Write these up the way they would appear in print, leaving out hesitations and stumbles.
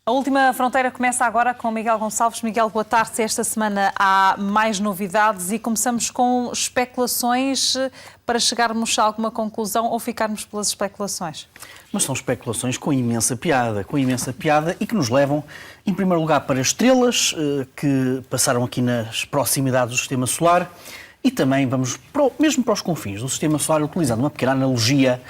A Última Fronteira começa agora com Miguel Gonçalves. Miguel, boa tarde. Esta semana há mais novidades e começamos com especulações para chegarmos a alguma conclusão ou ficarmos pelas especulações? Mas são especulações com imensa piada e que nos levam, em primeiro lugar, para estrelas que passaram aqui nas proximidades do Sistema Solar e também vamos mesmo para os confins do Sistema Solar, utilizando uma pequena analogia,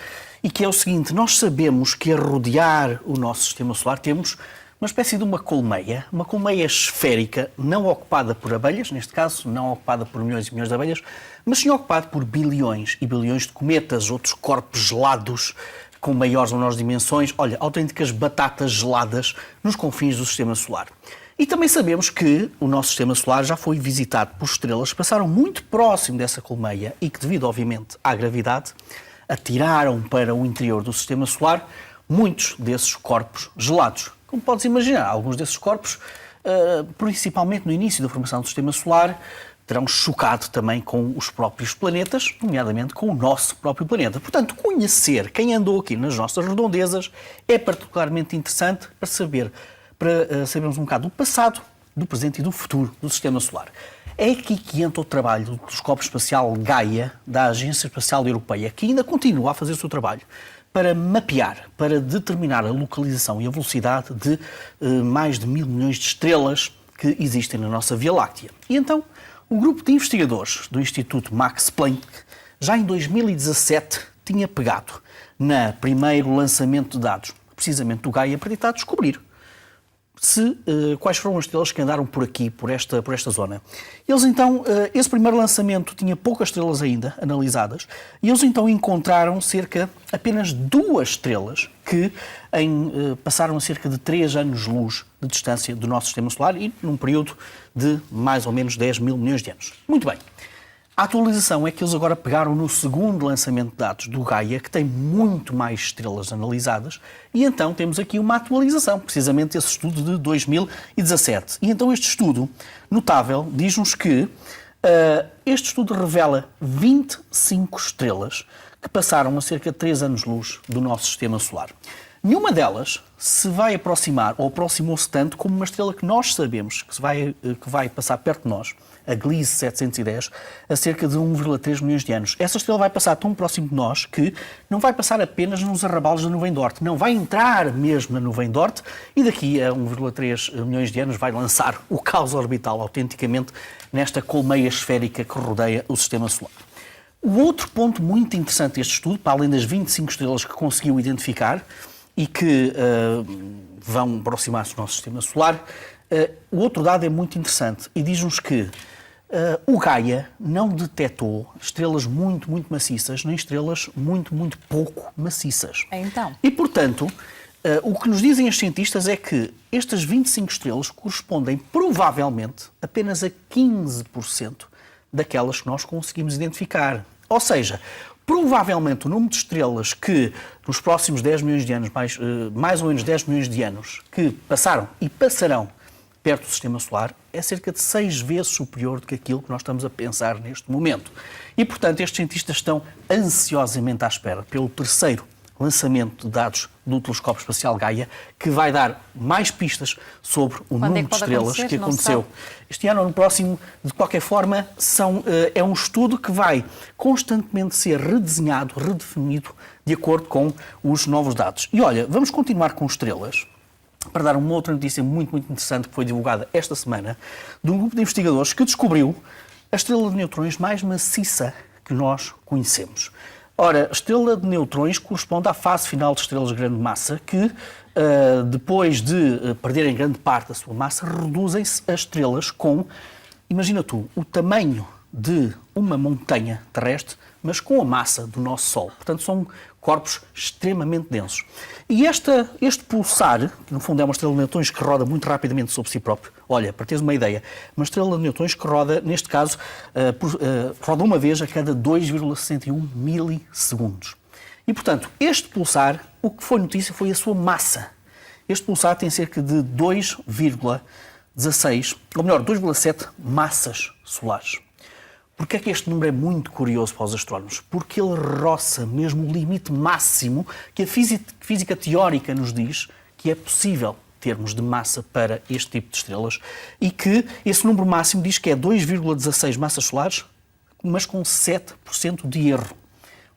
e que é o seguinte: nós sabemos que a rodear o nosso Sistema Solar temos uma espécie de uma colmeia esférica, não ocupada por abelhas, neste caso, não ocupada por milhões e milhões de abelhas, mas sim ocupada por bilhões e bilhões de cometas, outros corpos gelados, com maiores ou menores dimensões, autênticas batatas geladas nos confins do Sistema Solar. E também sabemos que o nosso Sistema Solar já foi visitado por estrelas que passaram muito próximo dessa colmeia e que, devido, obviamente, à gravidade, atiraram para o interior do Sistema Solar muitos desses corpos gelados. Como podes imaginar, alguns desses corpos, principalmente no início da formação do Sistema Solar, terão chocado também com os próprios planetas, nomeadamente com o nosso próprio planeta. Portanto, conhecer quem andou aqui nas nossas redondezas é particularmente interessante para sabermos um bocado do passado, do presente e do futuro do Sistema Solar. É aqui que entra o trabalho do Telescópio Espacial Gaia, da Agência Espacial Europeia, que ainda continua a fazer o seu trabalho para mapear, para determinar a localização e a velocidade de mais de 1.000 milhões de estrelas que existem na nossa Via Láctea. E então, o grupo de investigadores do Instituto Max Planck, já em 2017, tinha pegado no primeiro lançamento de dados, precisamente do Gaia, para tentar descobrir quais foram as estrelas que andaram por aqui, por esta zona. Eles então, esse primeiro lançamento tinha poucas estrelas ainda analisadas, e eles então encontraram apenas 2 estrelas que passaram a cerca de 3 anos-luz de distância do nosso Sistema Solar e num período de mais ou menos 10.000 milhões de anos. Muito bem. A atualização é que eles agora pegaram no segundo lançamento de dados do Gaia, que tem muito mais estrelas analisadas, e então temos aqui uma atualização, precisamente esse estudo de 2017. E então este estudo notável diz-nos que este estudo revela 25 estrelas que passaram a cerca de 3 anos-luz do nosso Sistema Solar. Nenhuma delas se vai aproximar, ou aproximou-se tanto, como uma estrela que nós sabemos que vai passar perto de nós, a Gliese 710, a cerca de 1,3 milhões de anos. Essa estrela vai passar tão próximo de nós que não vai passar apenas nos arrabalos da nuvem de Oort, não, vai entrar mesmo na nuvem de Oort e daqui a 1,3 milhões de anos vai lançar o caos orbital autenticamente nesta colmeia esférica que rodeia o Sistema Solar. O outro ponto muito interessante deste estudo, para além das 25 estrelas que conseguiu identificar e que vão aproximar-se do nosso Sistema Solar, o outro dado é muito interessante e diz-nos que o Gaia não detectou estrelas muito, muito maciças, nem estrelas muito, muito pouco maciças. Então? E, portanto, o que nos dizem os cientistas é que estas 25 estrelas correspondem provavelmente apenas a 15% daquelas que nós conseguimos identificar. Ou seja, provavelmente o número de estrelas que nos próximos 10 milhões de anos, mais ou menos 10 milhões de anos, que passaram e passarão perto do Sistema Solar, é cerca de 6 vezes superior do que aquilo que nós estamos a pensar neste momento. E, portanto, estes cientistas estão ansiosamente à espera pelo terceiro lançamento de dados do Telescópio Espacial Gaia, que vai dar mais pistas sobre o número de estrelas que aconteceu este ano ou no próximo. De qualquer forma, é um estudo que vai constantemente ser redesenhado, redefinido, de acordo com os novos dados. E olha, vamos continuar com estrelas, para dar uma outra notícia muito, muito interessante que foi divulgada esta semana, de um grupo de investigadores que descobriu a estrela de neutrões mais maciça que nós conhecemos. Ora, a estrela de neutrões corresponde à fase final de estrelas de grande massa que, depois de perderem grande parte da sua massa, reduzem-se a estrelas com, imagina tu, o tamanho de uma montanha terrestre, mas com a massa do nosso Sol. Portanto, são corpos extremamente densos. E este pulsar, que no fundo é uma estrela de neutrões que roda muito rapidamente sobre si próprio, olha, para teres uma ideia, uma estrela de neutrões que roda, neste caso, roda uma vez a cada 2,61 milissegundos. E, portanto, este pulsar, o que foi notícia foi a sua massa. Este pulsar tem cerca de 2,16, ou melhor, 2,7 massas solares. Porquê é que este número é muito curioso para os astrónomos? Porque ele roça mesmo o limite máximo que a física teórica nos diz que é possível termos de massa para este tipo de estrelas e que esse número máximo diz que é 2,16 massas solares, mas com 7% de erro.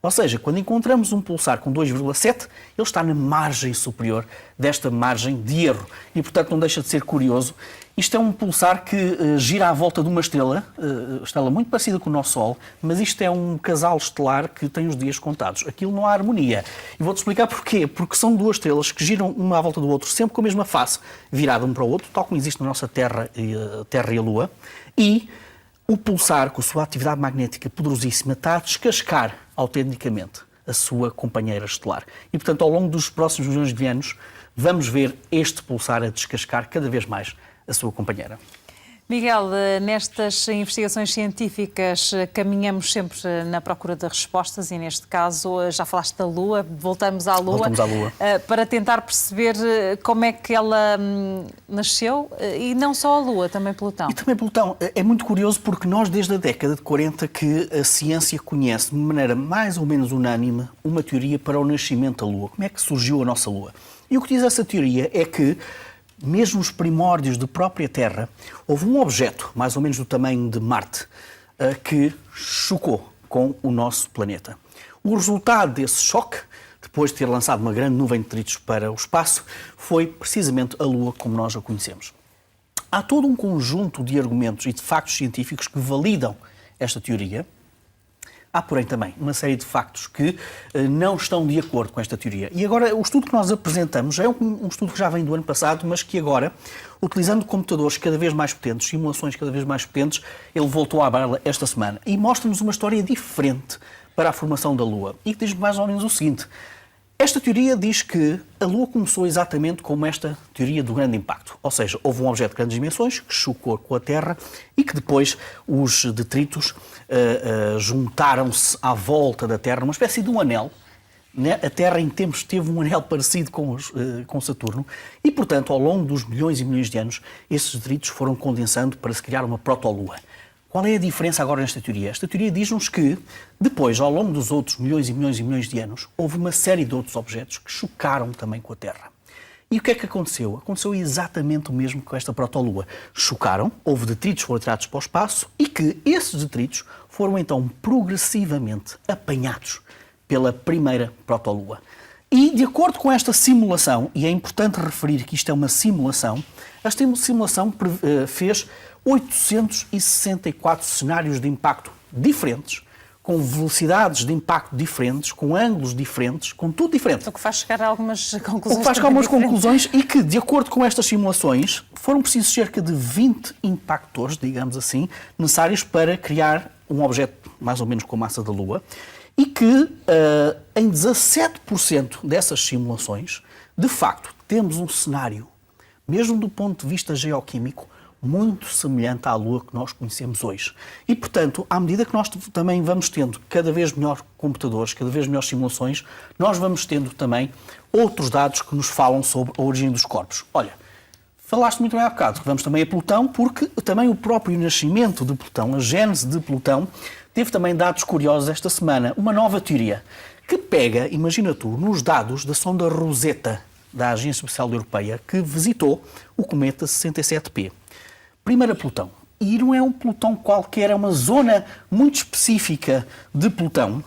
Ou seja, quando encontramos um pulsar com 2,7, ele está na margem superior desta margem de erro. E, portanto, não deixa de ser curioso. Isto é um pulsar que gira à volta de uma estrela muito parecida com o nosso Sol, mas isto é um casal estelar que tem os dias contados. Aquilo não há harmonia. E vou-te explicar porquê. Porque são duas estrelas que giram uma à volta do outro, sempre com a mesma face, virada um para o outro, tal como existe na nossa Terra e a Lua. E o pulsar, com a sua atividade magnética poderosíssima, está a descascar autenticamente a sua companheira estelar. E, portanto, ao longo dos próximos milhões de anos, vamos ver este pulsar a descascar cada vez mais a sua companheira. Miguel, nestas investigações científicas caminhamos sempre na procura de respostas e, neste caso, já falaste da Lua, voltamos à Lua. Voltamos à Lua. Para tentar perceber como é que ela nasceu e não só a Lua, também Plutão. E também Plutão. É muito curioso porque nós, desde a década de 40, que a ciência conhece de maneira mais ou menos unânime uma teoria para o nascimento da Lua. Como é que surgiu a nossa Lua? E o que diz essa teoria é que, mesmo nos primórdios da própria Terra, houve um objeto, mais ou menos do tamanho de Marte, que chocou com o nosso planeta. O resultado desse choque, depois de ter lançado uma grande nuvem de detritos para o espaço, foi precisamente a Lua como nós a conhecemos. Há todo um conjunto de argumentos e de factos científicos que validam esta teoria. Há, porém, também uma série de factos que não estão de acordo com esta teoria. E agora, o estudo que nós apresentamos é um estudo que já vem do ano passado, mas que agora, utilizando computadores cada vez mais potentes, simulações cada vez mais potentes, ele voltou à baila esta semana e mostra-nos uma história diferente para a formação da Lua. E que diz mais ou menos o seguinte: esta teoria diz que a Lua começou exatamente como esta teoria do grande impacto. Ou seja, houve um objeto de grandes dimensões que chocou com a Terra e que depois os detritos juntaram-se à volta da Terra, numa espécie de um anel. A Terra, em tempos, teve um anel parecido com Saturno e, portanto, ao longo dos milhões e milhões de anos, esses detritos foram condensando para se criar uma protolua. Qual é a diferença agora nesta teoria? Esta teoria diz-nos que, depois, ao longo dos outros milhões e milhões e milhões de anos, houve uma série de outros objetos que chocaram também com a Terra. E o que é que aconteceu? Aconteceu exatamente o mesmo com esta protolua. Chocaram, houve detritos que foram atirados para o espaço e que esses detritos foram então progressivamente apanhados pela primeira protolua. E, de acordo com esta simulação, e é importante referir que isto é uma simulação, esta simulação fez 864 cenários de impacto diferentes, com velocidades de impacto diferentes, com ângulos diferentes, com tudo diferente. O que faz chegar a algumas conclusões. O que faz chegar a algumas conclusões e que, de acordo com estas simulações, foram precisos cerca de 20 impactores, digamos assim, necessários para criar um objeto mais ou menos com a massa da Lua e que, em 17% dessas simulações, de facto, temos um cenário, mesmo do ponto de vista geoquímico, muito semelhante à Lua que nós conhecemos hoje. E, portanto, à medida que nós também vamos tendo cada vez melhores computadores, cada vez melhores simulações, nós vamos tendo também outros dados que nos falam sobre a origem dos corpos. Olha, falaste muito bem há bocado, vamos também a Plutão, porque também o próprio nascimento de Plutão, a gênese de Plutão, teve também dados curiosos esta semana. Uma nova teoria que pega, imagina tu, nos dados da sonda Rosetta, da Agência Espacial Europeia, que visitou o cometa 67P. Primeiro a Plutão. E não é um Plutão qualquer, é uma zona muito específica de Plutão,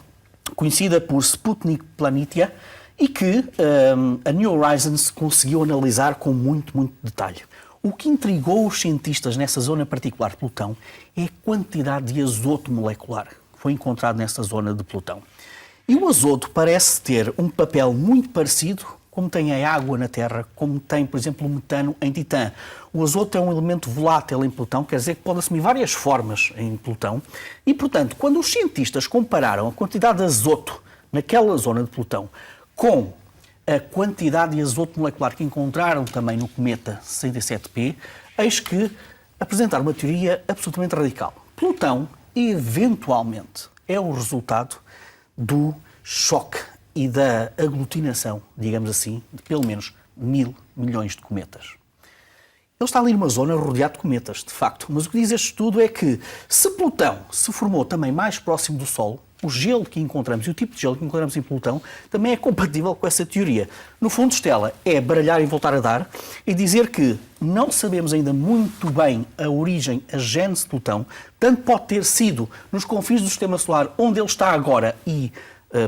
conhecida por Sputnik Planitia, e que a New Horizons conseguiu analisar com muito, muito detalhe. O que intrigou os cientistas nessa zona particular de Plutão é a quantidade de azoto molecular que foi encontrado nessa zona de Plutão. E o azoto parece ter um papel muito parecido como tem a água na Terra, como tem, por exemplo, o metano em Titã. O azoto é um elemento volátil em Plutão, quer dizer que pode assumir várias formas em Plutão. E, portanto, quando os cientistas compararam a quantidade de azoto naquela zona de Plutão com a quantidade de azoto molecular que encontraram também no cometa 67P, eis que apresentaram uma teoria absolutamente radical. Plutão, eventualmente, é o resultado do choque e da aglutinação, digamos assim, de pelo menos 1.000 milhões de cometas. está ali numa zona rodeada de cometas, de facto. Mas o que diz este estudo é que se Plutão se formou também mais próximo do Sol, o gelo que encontramos e o tipo de gelo que encontramos em Plutão também é compatível com essa teoria. No fundo, Stella, é baralhar e voltar a dar e dizer que não sabemos ainda muito bem a origem, a gênese de Plutão, tanto pode ter sido nos confins do Sistema Solar, onde ele está agora e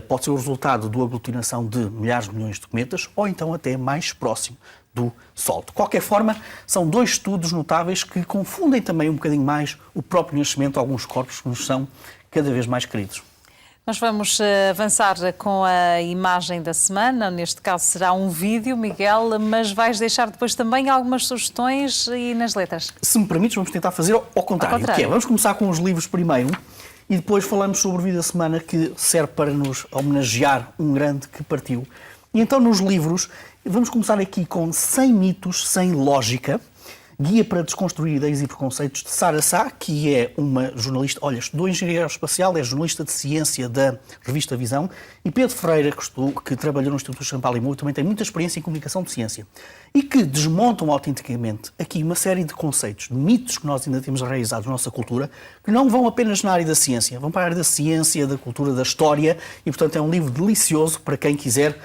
pode ser o resultado da aglutinação de milhares de milhões de cometas, ou então até mais próximo do Sol. De qualquer forma, são dois estudos notáveis que confundem também um bocadinho mais o próprio nascimento de alguns corpos que nos são cada vez mais queridos. Nós vamos avançar com a imagem da semana, neste caso será um vídeo, Miguel, mas vais deixar depois também algumas sugestões e nas letras. Se me permites, vamos tentar fazer ao contrário. Que é, vamos começar com os livros primeiro e depois falamos sobre o vídeo da semana que serve para nos homenagear um grande que partiu. E então nos livros, vamos começar aqui com 100 mitos sem lógica, Guia para desconstruir ideias e preconceitos de Sara Sá, que é uma jornalista, olha, estudou Engenharia Aeroespacial, é jornalista de ciência da revista Visão, e Pedro Ferreira, que trabalhou no Instituto Champalimau, também tem muita experiência em comunicação de ciência, e que desmontam autenticamente aqui uma série de conceitos, de mitos que nós ainda temos enraizados na nossa cultura, que não vão apenas na área da ciência, vão para a área da ciência, da cultura, da história, e portanto é um livro delicioso para quem quiser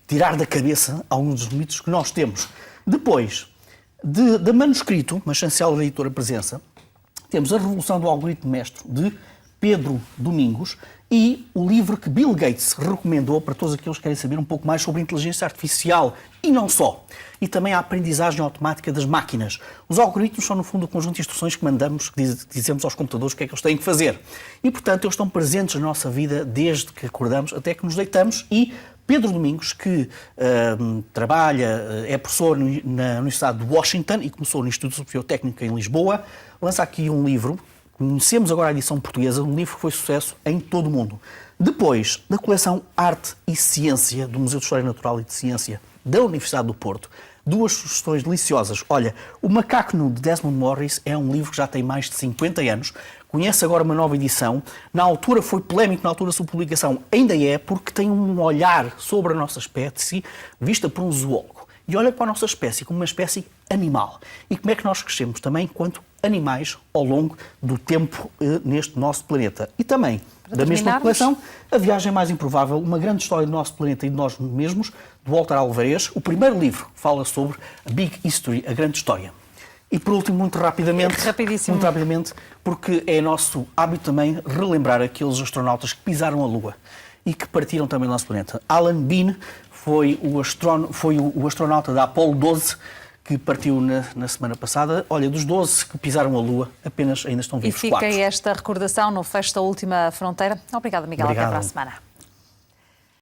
tirar da cabeça alguns dos mitos que nós temos. Depois, de manuscrito, mas essencial da editora Presença, temos A Revolução do Algoritmo Mestre, de Pedro Domingos, e o livro que Bill Gates recomendou para todos aqueles que querem saber um pouco mais sobre a inteligência artificial, e não só. E também a aprendizagem automática das máquinas. Os algoritmos são, no fundo, o conjunto de instruções que mandamos, que dizemos aos computadores o que é que eles têm que fazer. E, portanto, eles estão presentes na nossa vida desde que acordamos até que nos deitamos, e Pedro Domingos, que trabalha, é professor na Universidade de Washington e começou no Instituto Superior Técnico em Lisboa, lança aqui um livro, conhecemos agora a edição portuguesa, um livro que foi sucesso em todo o mundo. Depois, da coleção Arte e Ciência, do Museu de História Natural e de Ciência da Universidade do Porto, duas sugestões deliciosas. Olha, O Macaco Nu, de Desmond Morris, é um livro que já tem mais de 50 anos, conhece agora uma nova edição. Na altura foi polémico, na altura da sua publicação ainda é, porque tem um olhar sobre a nossa espécie vista por um zoólogo. E olha para a nossa espécie como uma espécie animal. E como é que nós crescemos também enquanto animais ao longo do tempo neste nosso planeta. E também, da mesma coleção, A Viagem Mais Improvável, uma grande história do nosso planeta e de nós mesmos, de Walter Alvarez. O primeiro livro fala sobre a Big History, a grande história. E por último, muito rapidamente, porque é nosso hábito também relembrar aqueles astronautas que pisaram a Lua e que partiram também do nosso planeta. Alan Bean foi o astronauta da Apollo 12 que partiu na semana passada. Olha, dos 12 que pisaram a Lua, apenas ainda estão vivos 4. E fica esta recordação no fecho da Última Fronteira. Obrigada, Miguel. Obrigado. Até para a semana.